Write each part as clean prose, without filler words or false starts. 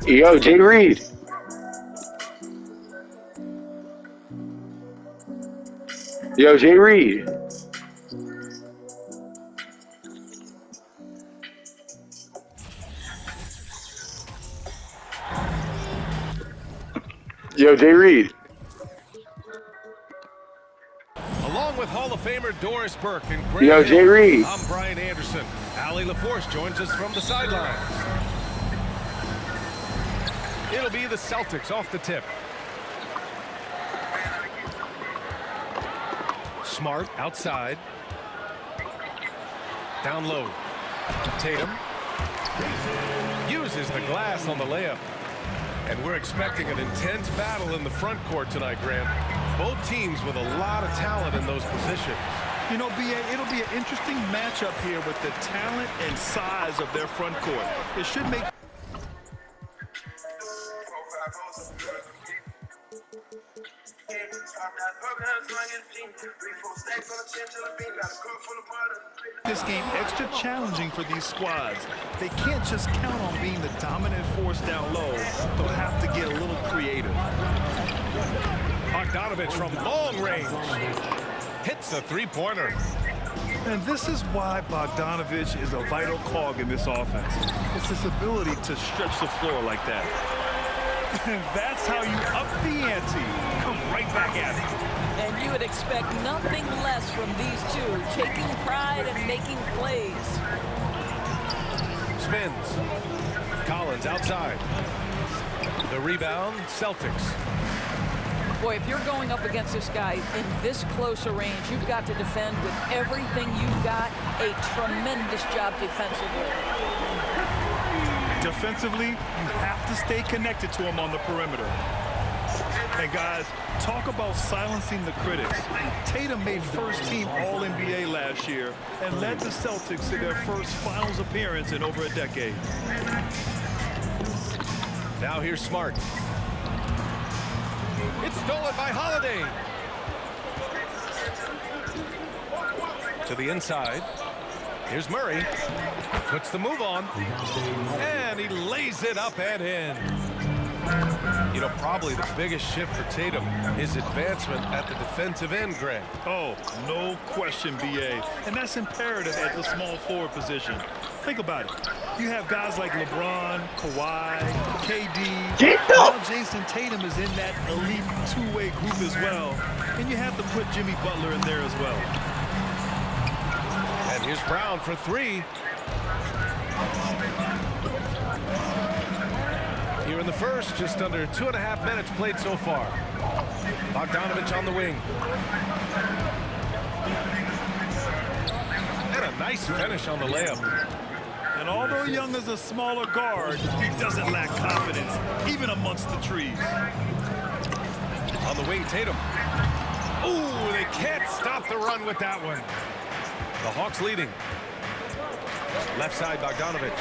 Yo, Jay Reed. Yo, Jay Reed. Yo, Jay Reed. Along with Hall of Famer Doris Burke and Yo, Grant Jay Hill, Reed. I'm Brian Anderson. Allie LaForce joins us from the sidelines. It'll be the Celtics off the tip. Smart outside. Down low. Tatum uses the glass on the layup. And we're expecting an intense battle in the front court tonight, Grant. Both teams with a lot of talent in those positions. You know, BA, it'll be an interesting matchup here with the talent and size of their front court. It should make... this game extra challenging for these squads. They can't just count on being the dominant force down low. They'll have to get a little creative. Bogdanovich from long range hits a three-pointer. And this is why Bogdanovich is a vital cog in this offense. It's his ability to stretch the floor like that. And that's how you up the ante. Come right back at it. And you would expect nothing less from these two, taking pride and making plays. Spins. Collins outside. The rebound, Celtics. Boy, if you're going up against this guy in this close a range, you've got to defend with everything you've got. A tremendous job defensively. Defensively, you have to stay connected to him on the perimeter. And guys, talk about silencing the critics. Tatum made first-team All-NBA last year and led the Celtics to their first finals appearance in over a decade. Now here's Smart. It's stolen by Holiday. To the inside. Here's Murray. Puts the move on. And he lays it up and in. You know, probably the biggest shift for Tatum, his advancement at the defensive end, Grant. Oh, no question, BA. And that's imperative at the small forward position. Think about it. You have guys like LeBron, Kawhi, KD. Now Jason Tatum is in that elite two-way group as well. And you have to put Jimmy Butler in there as well. And here's Brown for three. Here in the first, just under 2.5 minutes played so far. Bogdanovich on the wing. And a nice finish on the layup. And although Young is a smaller guard, he doesn't lack confidence, even amongst the trees. On the wing, Tatum. Ooh, they can't stop the run with that one. The Hawks leading. Left side, Bogdanovich.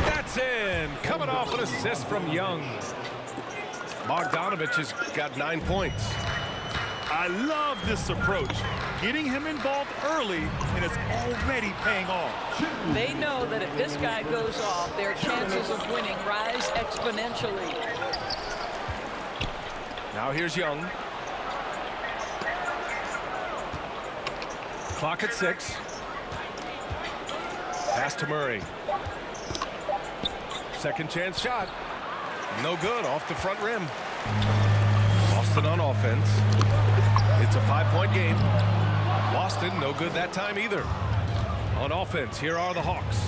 That's in. Coming off an assist from Young. Bogdanovich has got 9 points. I love this approach. Getting him involved early, and it's already paying off. They know that if this guy goes off, their chances of winning rise exponentially. Now here's Young. Clock at 6. Pass to Murray. Second chance shot. No good, off the front rim. Boston on offense. It's a 5-point game. Boston, no good that time either. On offense, here are the Hawks.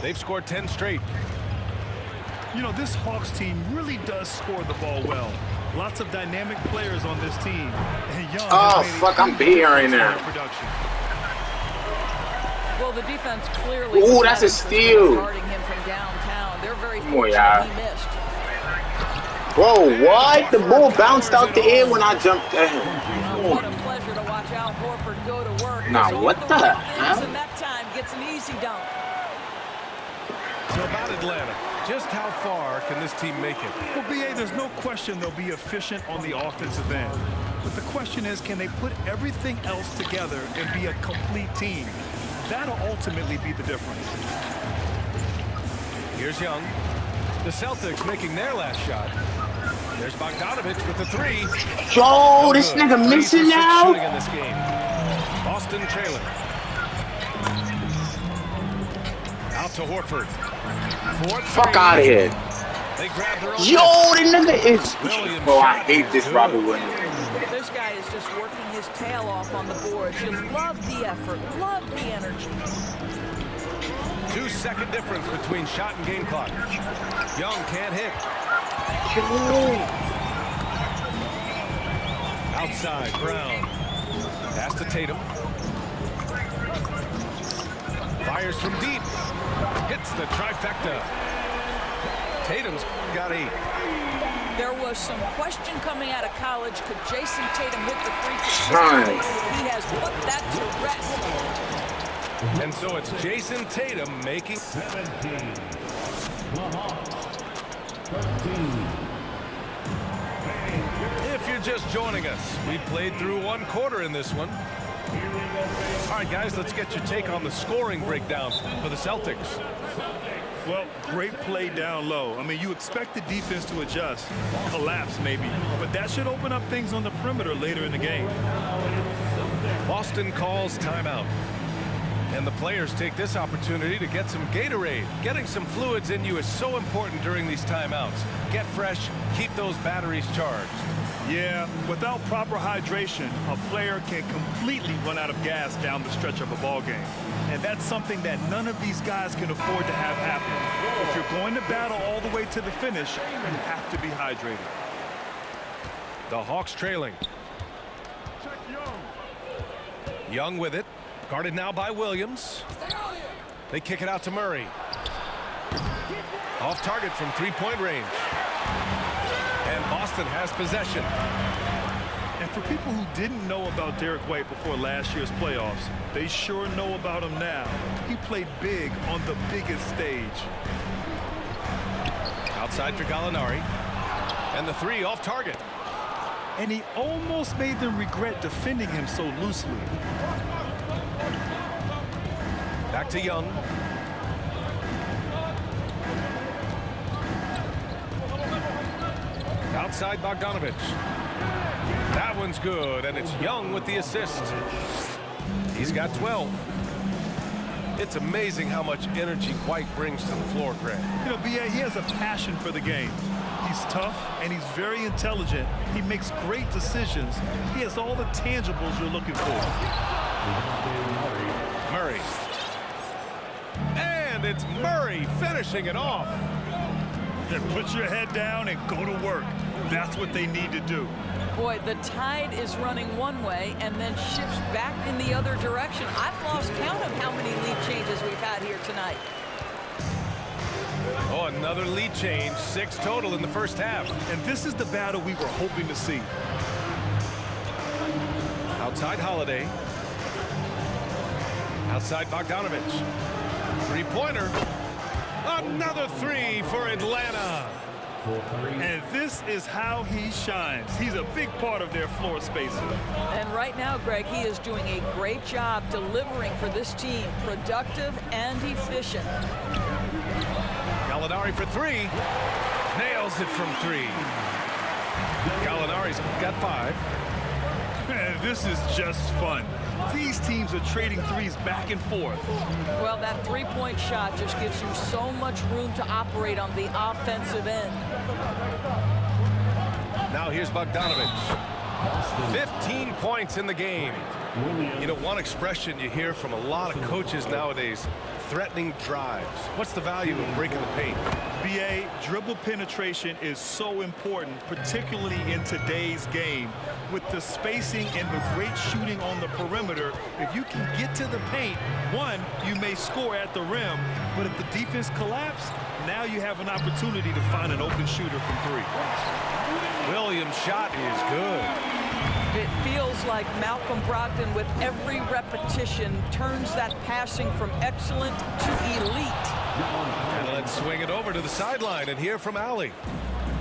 They've scored 10 straight. You know, this Hawks team really does score the ball well. Lots of dynamic players on this team. And Young I'm being right now. Production. Well, the defense clearly. Ooh, that's a steal. Guarding him from downtown. They're very yeah. he missed. Whoa, what? The ball bounced out the air when I jumped at him. What a pleasure to watch Al Horford go to work. Nah, what the hell? And that time gets an easy dunk. So about Atlanta, just how far can this team make it? Well, BA, there's no question they'll be efficient on the offensive end. But the question is, can they put everything else together and be a complete team? That'll ultimately be the difference. Here's Young. The Celtics making their last shot. There's Bogdanovich with the three. Yo, No this good. nigga 3 for missing 6 now. shooting in this game. Boston trailing. Out to Horford. Fuck out of here. They grab their own. Yo, this nigga is. Williams Bro, I shot hate is this good. Robert Williams. This guy is just working his tail off on the boards. You love the effort, love the energy. 2-second difference between shot and game clock. Young can't hit. Outside, Brown. Pass to Tatum. Fires from deep. Hits the trifecta. Tatum's got 8. There was some question coming out of college. Could Jason Tatum hit the three Right. consistently? He has put that to rest. And so it's Jason Tatum making. 17. The Hawks. 13. If you're just joining us, we played through 1 quarter in this one. All right, guys, let's get your take on the scoring breakdown for the Celtics. Well, great play down low. I mean, you expect the defense to adjust, collapse maybe, but that should open up things on the perimeter later in the game. Boston calls timeout. And the players take this opportunity to get some Gatorade. Getting some fluids in you is so important during these timeouts. Get fresh, keep those batteries charged. Yeah, without proper hydration, a player can completely run out of gas down the stretch of a ball game. And that's something that none of these guys can afford to have happen. If you're going to battle all the way to the finish, you have to be hydrated. The Hawks trailing. Young with it. Guarded now by Williams. They kick it out to Murray. Off target from 3-point range. And Boston has possession. And for people who didn't know about Derek White before last year's playoffs, they sure know about him now. He played big on the biggest stage. Outside for Gallinari. And the 3 off target. And he almost made them regret defending him so loosely. Back to Young. Outside Bogdanovich. That one's good, and it's Young with the assist. He's got 12. It's amazing how much energy White brings to the floor, Greg. You know, B.A., he has a passion for the game. He's tough, and he's very intelligent. He makes great decisions. He has all the tangibles you're looking for. Murray. And it's Murray finishing it off. Then put your head down and go to work. That's what they need to do. Boy, the tide is running one way and then shifts back in the other direction. I've lost count of how many lead changes we've had here tonight. Oh, another lead change. 6 total in the first half. And this is the battle we were hoping to see. Outside Holiday. Outside Bogdanovich. 3-pointer. Another 3 for Atlanta. And this is how he shines. He's a big part of their floor spacing. And right now, Greg, he is doing a great job delivering for this team. Productive and efficient. Gallinari for 3. Nails it from 3. Gallinari's got 5. Man, this is just fun. These teams are trading threes back and forth. Well, that three-point shot just gives you so much room to operate on the offensive end. Now here's Bogdanovich. 15 points in the game. You know, one expression you hear from a lot of coaches nowadays, threatening drives. What's the value of breaking the paint? B.A., dribble penetration is so important, particularly in today's game. With the spacing and the great shooting on the perimeter, if you can get to the paint, one, you may score at the rim, but if the defense collapses, now you have an opportunity to find an open shooter from 3. Williams' shot is good. It feels like Malcolm Brogdon, with every repetition, turns that passing from excellent to elite. And let's swing it over to the sideline and hear from Allie.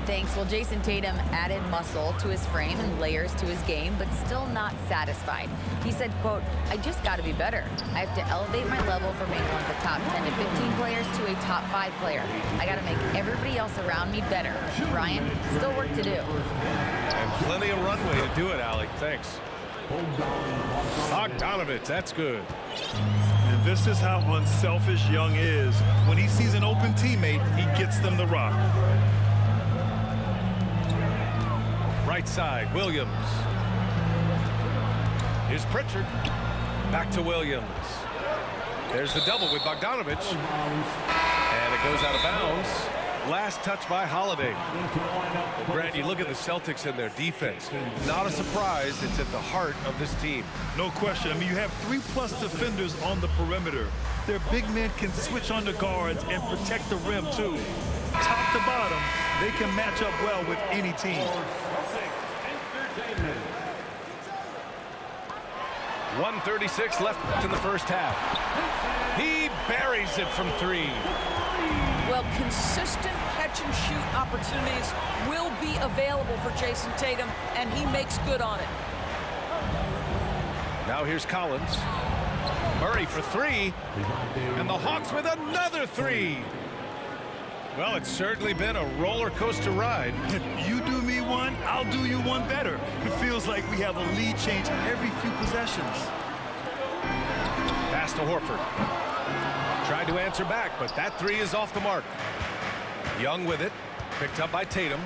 Thanks. Well, Jason Tatum added muscle to his frame and layers to his game, but still not satisfied. He said, quote, "I just got to be better. I have to elevate my level from being one of the top 10 to 15 players to a top 5 player. I got to make everybody else around me better. Ryan, still work to do. And plenty of runway to do it, Alec. Thanks. Bogdanovich, that's good. And this is how unselfish Young is. When he sees an open teammate, he gets them the rock. Right side, Williams. Here's Pritchard. Back to Williams. There's the double with Bogdanovich. And it goes out of bounds. Last touch by Holiday. Grant, you look at the Celtics and their defense. Not a surprise, it's at the heart of this team. No question. I mean, you have 3+ defenders on the perimeter. Their big men can switch on the guards and protect the rim, too. Top to bottom, they can match up well with any team. 1:36 left in the first half. He buries it from 3. Well, consistent catch-and-shoot opportunities will be available for Jason Tatum, and he makes good on it. Now here's Collins. Murray for 3. And the Hawks with another 3. Well, it's certainly been a roller coaster ride. If you do me one, I'll do you one better. It feels like we have a lead change every few possessions. Pass to Horford. Tried to answer back, but that 3 is off the mark. Young with it. Picked up by Tatum.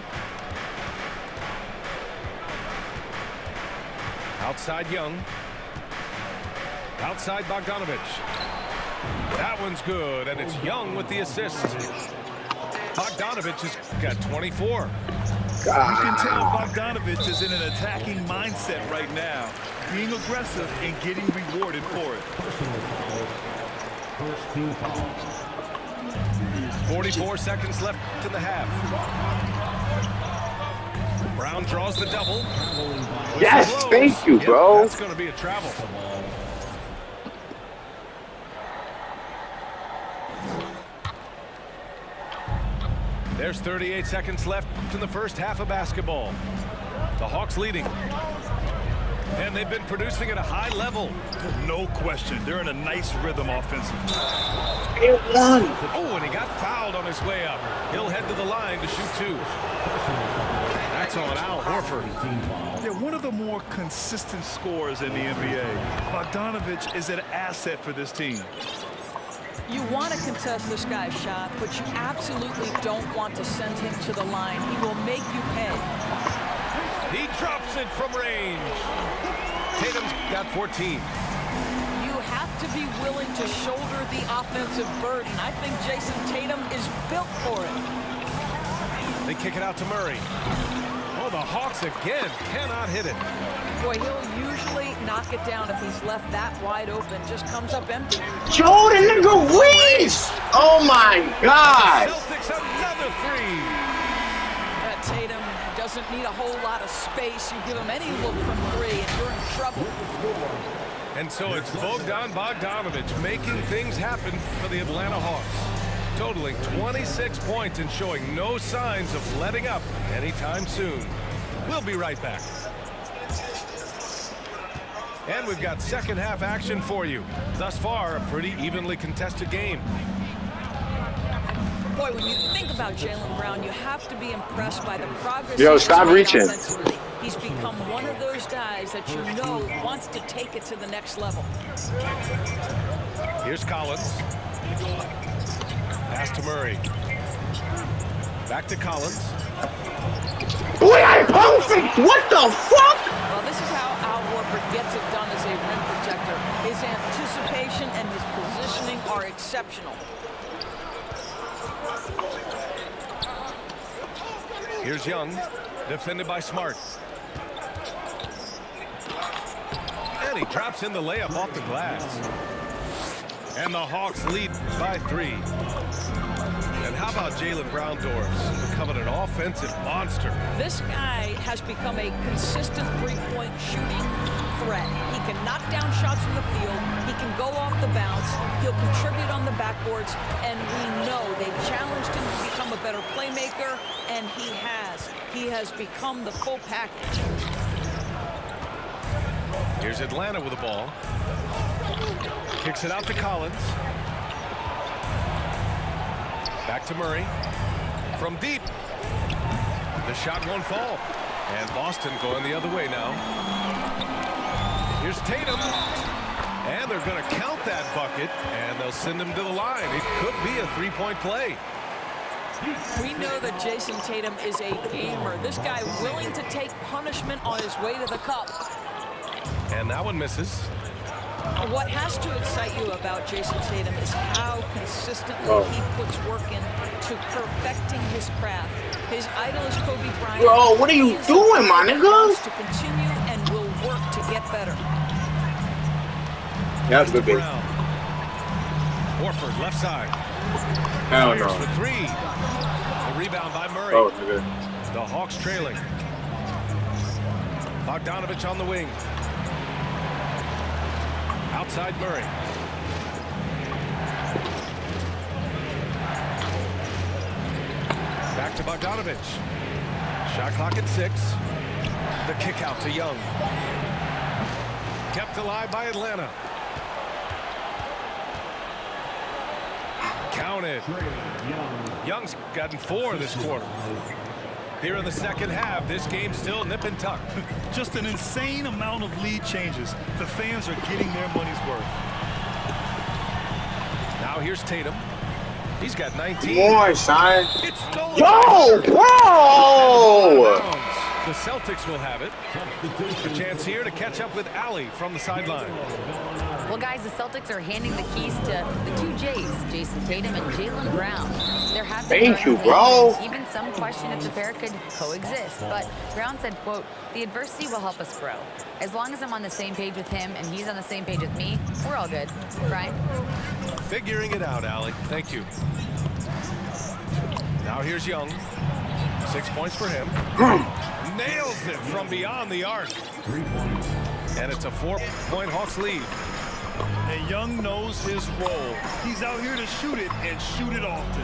Outside Young. Outside Bogdanovich. That one's good, and it's Young with the assist. Bogdanovich has got 24. You can tell Bogdanovich is in an attacking mindset right now, being aggressive and getting rewarded for it. First team foul. 44 seconds left in the half. Brown draws the double. Yes, Close. thank you, Yep, bro. that's going to be a travel. There's 38 seconds left in the first half of basketball. The Hawks leading. And they've been producing at a high level. No question. They're in a nice rhythm offensively. It won. Oh, and he got fouled on his way up. He'll head to the line to shoot 2. That's on Al Horford. They're one of the more consistent scorers in the NBA. Bogdanovich is an asset for this team. You want to contest this guy's shot, but you absolutely don't want to send him to the line. He will make you pay. He drops it from range. Tatum's got 14. You have to be willing to shoulder the offensive burden. I think Jason Tatum is built for it. They kick it out to Murray. Oh, the Hawks again cannot hit it. Boy, he'll usually knock it down if he's left that wide open. Just comes up empty. Jordan nigga Reese! Oh my God! Celtics another 3. That Tatum doesn't need a whole lot of space. You give him any look from 3 and you're in trouble. And so it's Bogdan Bogdanovich making things happen for the Atlanta Hawks, totaling 26 points and showing no signs of letting up anytime soon. We'll be right back. And we've got second half action for you. Thus far, a pretty evenly contested game. Boy, when you think about Jaylen Brown, you have to be impressed by the progress. Yo, he's stop made reaching. offensively. He's become one of those guys that you know wants to take it to the next level. Here's Collins. Pass to Murray. Back to Collins. Boy, I perfect! What the fuck? Well, this is how Al Horford gets it done as a rim protector. His anticipation and his positioning are exceptional. Here's Young, defended by Smart. And he drops in the layup off the glass. And the Hawks lead by 3. And how about Jaylen Brown-Doris becoming an offensive monster? This guy has become a consistent three-point shooting threat. He can knock down shots from the field. He can go off the bounce. He'll contribute on the backboards. And we know they've challenged him to become a better playmaker, and he has. He has become the full package. Here's Atlanta with the ball. Kicks it out to Collins. Back to Murray. From deep. The shot won't fall. And Boston going the other way now. Here's Tatum. And they're going to count that bucket. And they'll send him to the line. It could be a three-point play. We know that Jason Tatum is a gamer. This guy willing to take punishment on his way to the cup. And that one misses. What has to excite you about Jason Tatum is how consistently he puts work into perfecting his craft. His idol is Kobe Bryant. Bro, what are you doing, my nigga? Wants to continue and will work to get better. That's good, baby. Horford, left side. Hell Fires no. for three. The rebound by Murray. Oh, nigga. The Hawks trailing. Bogdanovich on the wing. Outside Murray. Back to Bogdanovich. Shot clock at 6. The kick out to Young. Kept alive by Atlanta. Counted. Young's gotten 4 this quarter. Here in the second half, this game's still nip and tuck. Just an insane amount of lead changes. The fans are getting their money's worth. Now here's Tatum. He's got 19. More, son. It's stolen. Yo, bro! The Celtics will have it. A chance here to catch up with Allie from the sideline. Well, guys, the Celtics are handing the keys to the two J's, Jason Tatum and Jaylen Brown. They're having Thank you, bro. Even some question if the pair could coexist. But Brown said, quote, "The adversity will help us grow. As long as I'm on the same page with him and he's on the same page with me, we're all good." Brian? Figuring it out, Allie. Thank you. Now here's Young. 6 points for him. Nails it from beyond the arc. And it's a 4-point Hawks lead. And Young knows his role. He's out here to shoot it and shoot it often.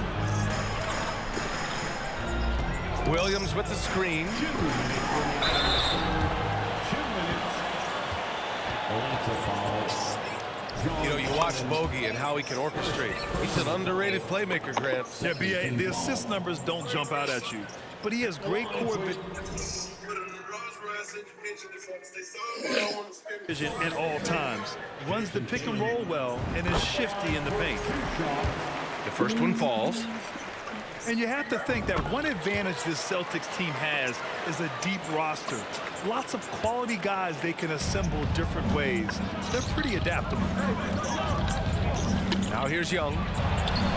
Williams with the screen. You know, you watch Bogey and how he can orchestrate. He's an underrated playmaker, Grant. Yeah, B.A., the assist numbers don't jump out at you. But he has great court vision at all times. Runs the pick and roll well and is shifty in the paint. The first one falls. And you have to think that one advantage this Celtics team has is a deep roster. Lots of quality guys they can assemble different ways. They're pretty adaptable. Now here's Young.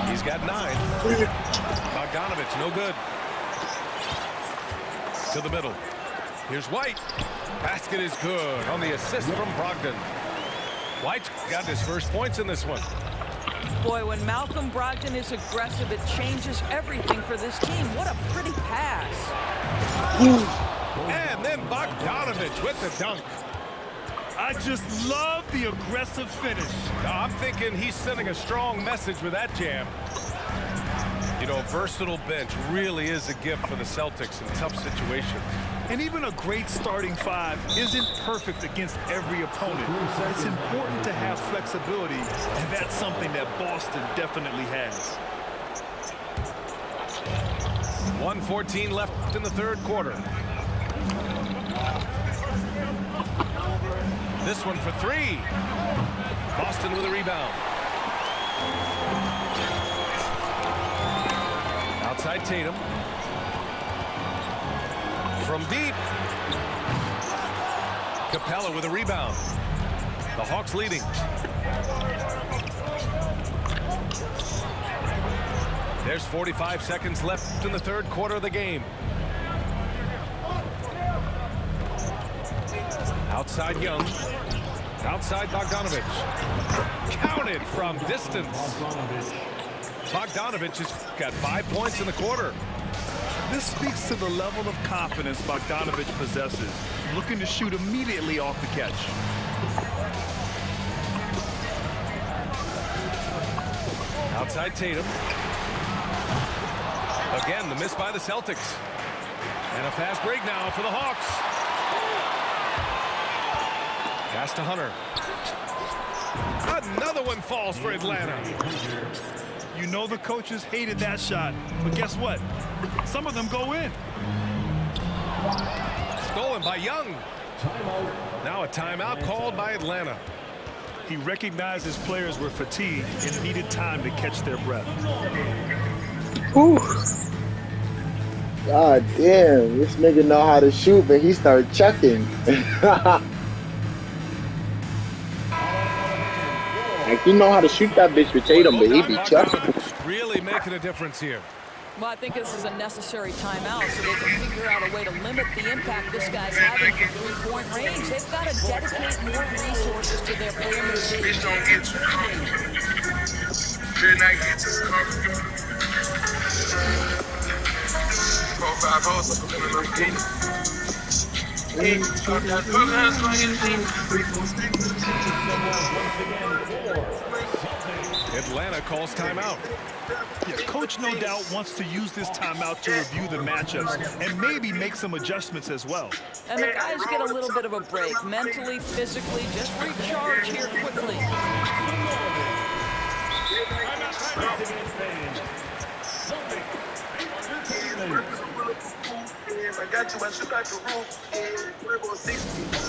He's got 9. Bogdanovich, no good. To the middle. Here's White. Basket is good on the assist from Brogdon. White got his first points in this one. Boy, when Malcolm Brogdon is aggressive, it changes everything for this team. What a pretty pass. And then Bogdanovich with the dunk. I just love the aggressive finish. I'm thinking he's sending a strong message with that jam. You know, a versatile bench really is a gift for the Celtics in tough situations. And even a great starting 5 isn't perfect against every opponent. It's important to have flexibility, and that's something that Boston definitely has. 1:14 left in the third quarter. This one for 3. Boston with a rebound. Outside Tatum. From deep. Capella with a rebound. The Hawks leading. There's 45 seconds left in the third quarter of the game. Outside Young. Outside Bogdanovich. Counted from distance. Bogdanovich has got 5 points in the quarter. This speaks to the level of confidence Bogdanovich possesses, looking to shoot immediately off the catch. Outside Tatum. Again, the miss by the Celtics. And a fast break now for the Hawks. Pass to Hunter. Another one falls for Atlanta. You know the coaches hated that shot, but guess what? Some of them go in. Stolen by Young. Now a timeout called by Atlanta. He recognized his players were fatigued and needed time to catch their breath. Whew. God damn, this nigga know how to shoot, but he started chucking. Like, he know how to shoot that bitch with Tatum, but he be chucking. Really making a difference here. Well, I think this is a necessary timeout so they can figure out a way to limit the impact this guy's having from three-point range. They've got to dedicate more resources to their perimeter defense. Don't get too comfortable. Should not get too comfortable. 4-5 holes, I'm coming up again. Atlanta calls timeout. Yeah, coach no doubt wants to use this timeout to review the matchups and maybe make some adjustments as well. And the guys get a little bit of a break, mentally, physically, just recharge here quickly.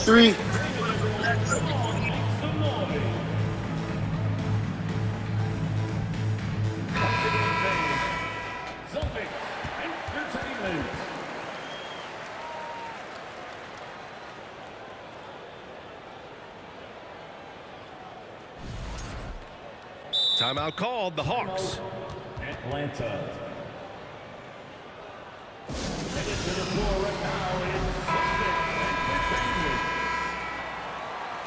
Three. Timeout called, the Hawks. Atlanta. Headed to the floor right now is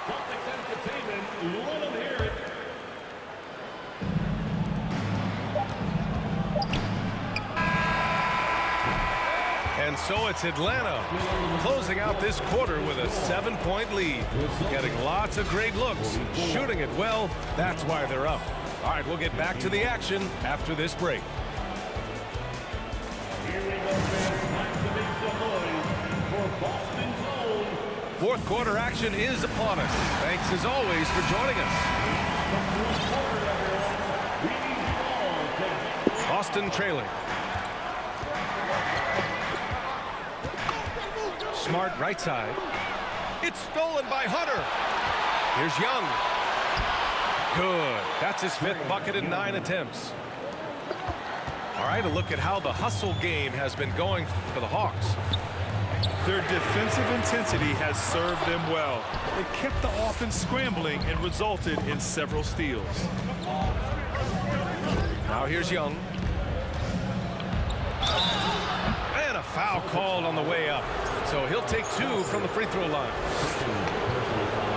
Celtics Entertainment. Let them hear it. And so it's Atlanta closing out this quarter with a 7-point lead. Getting lots of great looks, shooting it well. That's why they're up. All right, we'll get back to the action after this break. Here we go, fans. Time to make some noise for Boston's own. Fourth quarter action is upon us. Thanks as always for joining us. Boston trailing. Smart right side. It's stolen by Hunter. Here's Young. Good. That's his 5th bucket in 9 attempts. All right, a look at how the hustle game has been going for the Hawks. Their defensive intensity has served them well. It kept the offense scrambling and resulted in several steals. Now here's Young. And a foul called on the way up. So he'll take 2 from the free throw line.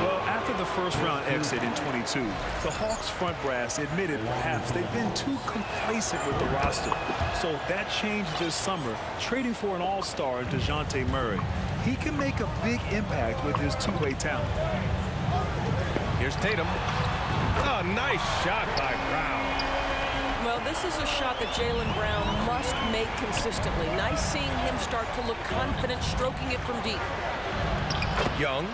Well, after the first-round exit in 22, the Hawks front brass admitted perhaps they've been too complacent with the roster. So that changed this summer, trading for an all-star in DeJounte Murray. He can make a big impact with his two-way talent. Here's Tatum. A nice shot by Brown. Well, this is a shot that Jaylen Brown must make consistently. Nice seeing him start to look confident, stroking it from deep. Young.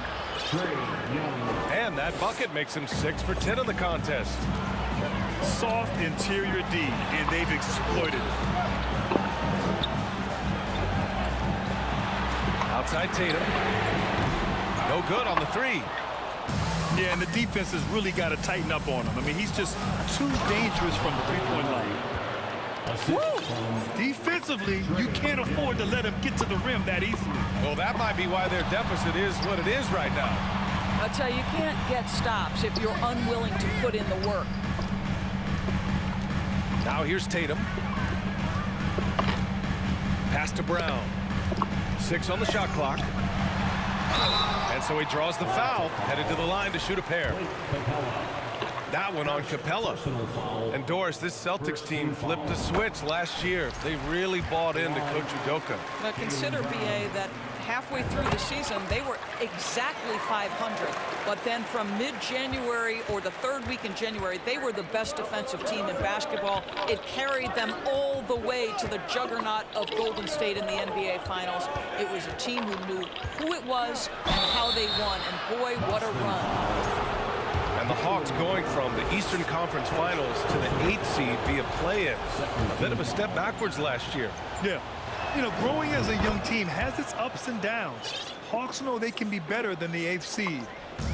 And that bucket makes him 6 for 10 in the contest. Soft interior D, and they've exploited it. Outside Tatum. No good on the 3. Yeah, and the defense has really got to tighten up on him. I mean, he's just too dangerous from the three-point line. Woo! Defensively, you can't afford to let him get to the rim that easily. Well, that might be why their deficit is what it is right now. I'll tell you, you can't get stops if you're unwilling to put in the work. Now here's Tatum. Pass to Brown. 6 on the shot clock. And so he draws the foul, headed to the line to shoot a pair. That one on Capella. And Doris, this Celtics team flipped a switch last year. They really bought into Coach Udoka. But consider, BA, that halfway through the season, they were exactly 500. But then from mid-January or the 3rd week in January, they were the best defensive team in basketball. It carried them all the way to the juggernaut of Golden State in the NBA Finals. It was a team who knew who it was and how they won. And boy, what a run. And And the Hawks going from the Eastern Conference Finals to the 8th seed via play-in. A bit of a step backwards last year. Yeah. You know, growing as a young team has its ups and downs. Hawks know they can be better than the 8th seed.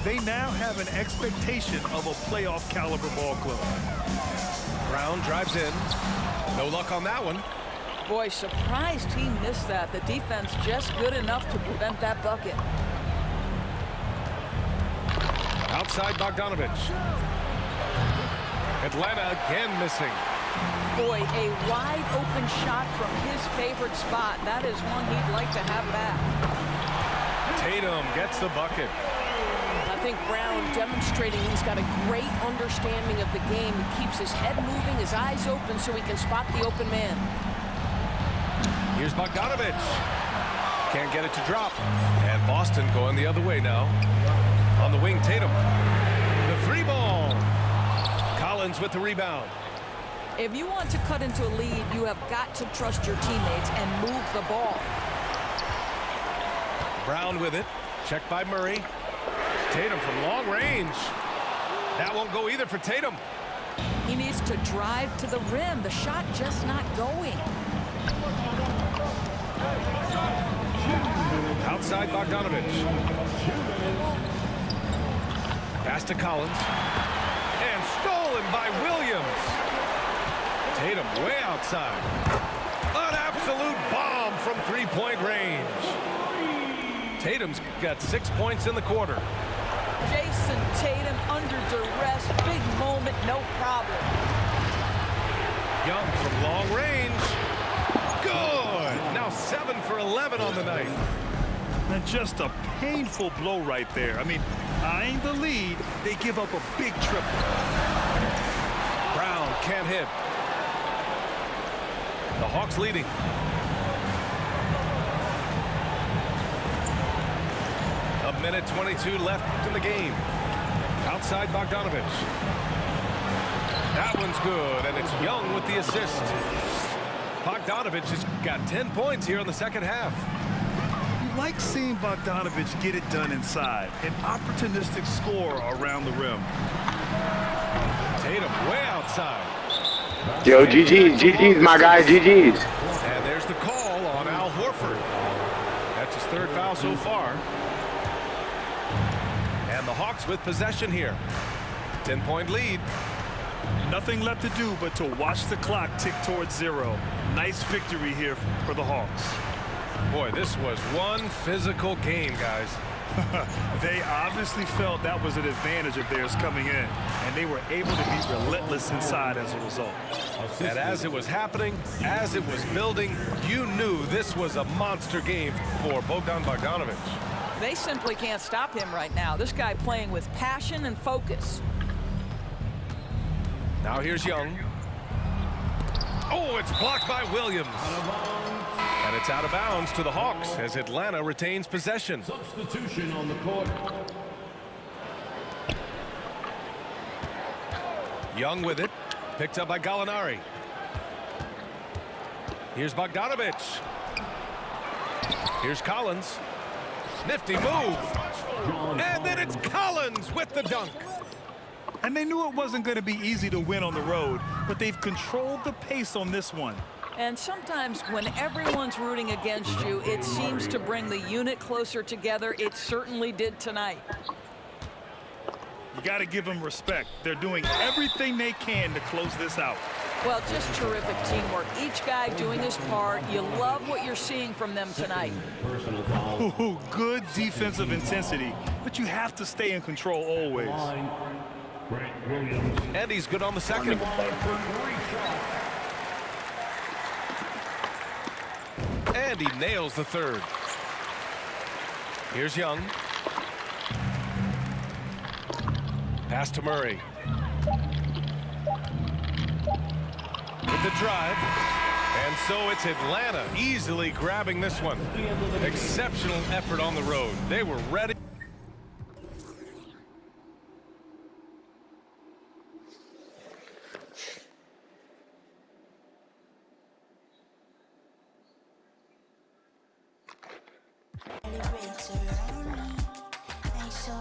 They now have an expectation of a playoff caliber ball club. Brown drives in. No luck on that one. Boy, surprised he missed that. The defense just good enough to prevent that bucket. Outside Bogdanovich. Atlanta again missing. Boy, a wide open shot from his favorite spot. That is one he'd like to have back. Tatum gets the bucket. I think Brown demonstrating he's got a great understanding of the game. He keeps his head moving, his eyes open so he can spot the open man. Here's Bogdanovich. Can't get it to drop. And Boston going the other way now. On the wing, Tatum. The 3-ball. Collins with the rebound. If you want to cut into a lead, you have got to trust your teammates and move the ball. Brown with it. Checked by Murray. Tatum from long range. That won't go either for Tatum. He needs to drive to the rim. The shot just not going. Outside Bogdanovich. Pass to Collins. And stolen by Williams. Tatum way outside. An absolute bomb from three-point range. Tatum's got 6 points in the quarter. Jason Tatum under duress. Big moment, no problem. Young from long range. Good. Now 7 for 11 on the night. And just a painful blow right there. I mean, eyeing the lead, they give up a big triple. Brown can't hit. The Hawks leading. A minute 22 left in the game. Outside Bogdanovich. That one's good, and it's Young with the assist. Bogdanovich has got 10 points here in the second half. You like seeing Bogdanovich get it done inside. An opportunistic scorer around the rim. Tatum way outside. Yo, GG's, my guy, GG's. And there's the call on Al Horford. That's his 3rd foul so far. And the Hawks with possession here. 10-point lead. Nothing left to do but to watch the clock tick towards 0. Nice victory here for the Hawks. Boy, this was one physical game, guys. They obviously felt that was an advantage of theirs coming in, and they were able to be relentless inside as a result. And as it was happening, as it was building, you knew this was a monster game for Bogdan Bogdanovich. They simply can't stop him right now. This guy playing with passion and focus. Now here's Young. Oh, it's blocked by Williams. And it's out of bounds to the Hawks as Atlanta retains possession. Substitution on the court. Young with it. Picked up by Gallinari. Here's Bogdanovich. Here's Collins. Nifty move. And then it's Collins with the dunk. And they knew it wasn't going to be easy to win on the road, but they've controlled the pace on this one. And sometimes when everyone's rooting against you, it seems to bring the unit closer together. It certainly did tonight. You got to give them respect. They're doing everything they can to close this out. Well, just terrific teamwork. Each guy doing his part. You love what you're seeing from them tonight. Personal foul. Ooh, good defensive intensity, but you have to stay in control always. Grant Williams. And he's good on the second. For 3 shots. And he nails the third. Here's Young. Pass to Murray. With the drive. And so it's Atlanta easily grabbing this one. Exceptional effort on the road. They were ready. Elevator on me, ain't so